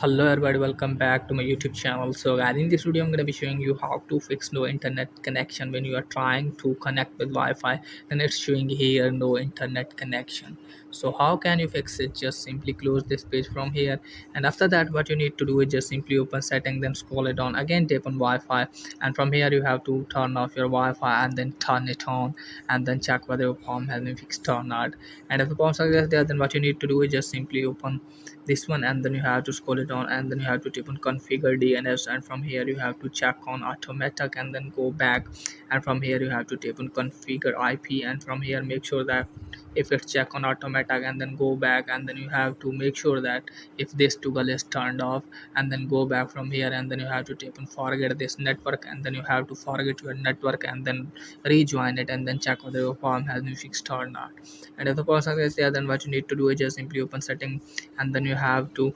Hello everybody, welcome back to my YouTube channel. So guys, in this video I'm going to be showing you how to fix no internet connection when you are trying to connect with Wi-Fi and it's showing here no internet connection. So how can you fix it? Just simply close this page from here, and after that what you need to do is just simply open setting, then scroll it down again, tap on Wi-Fi, and from here you have to turn off your Wi-Fi and then turn it on, and then check whether your form has been fixed or not. And if the form is there, then what you need to do is just simply open this one, and then you have to scroll it down, and then you have to tap on configure DNS, and from here you have to check on automatic and then go back, and from here you have to tap on configure IP, and from here make sure that if it's check on automatic, and then go back, and then you have to make sure that if this toggle is turned off, and then go back from here, and then you have to tap on forget this network, and then you have to forget your network and then rejoin it, and then check whether your form has been fixed or not. And if the person is there, then what you need to do is just simply open setting, and then you have to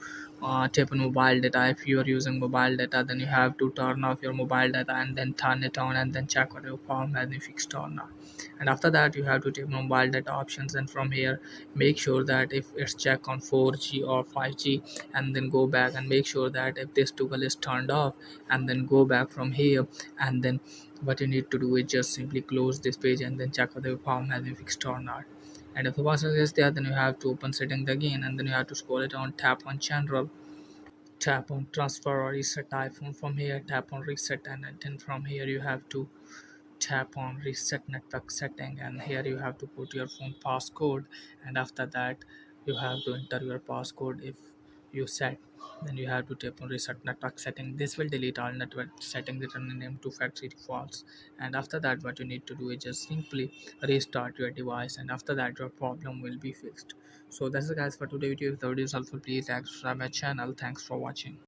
tap on mobile data. If you are using mobile data, then you have to turn off your mobile data and then turn it on, and then check whether your form has been fixed or not. And after that you have to tap on mobile data options, and from here make sure that if it's check on 4G or 5G, and then go back and make sure that if this toggle is turned off, and then go back from here, and then what you need to do is just simply close this page and then check whether your form has been fixed or not. And if the password is there, then you have to open settings again, and then you have to scroll it on, tap on general, tap on transfer or reset iPhone. From here tap on reset, and then from here you have to tap on reset network setting, and here you have to put your phone passcode, and after that you have to enter your passcode. If you set, then you have to tap on reset network setting. This will delete all network settings, returning them to factory defaults. And after that what you need to do is just simply restart your device, and after that your problem will be fixed. So that's it guys for today video. If the video is helpful, please like, subscribe my channel. Thanks for watching.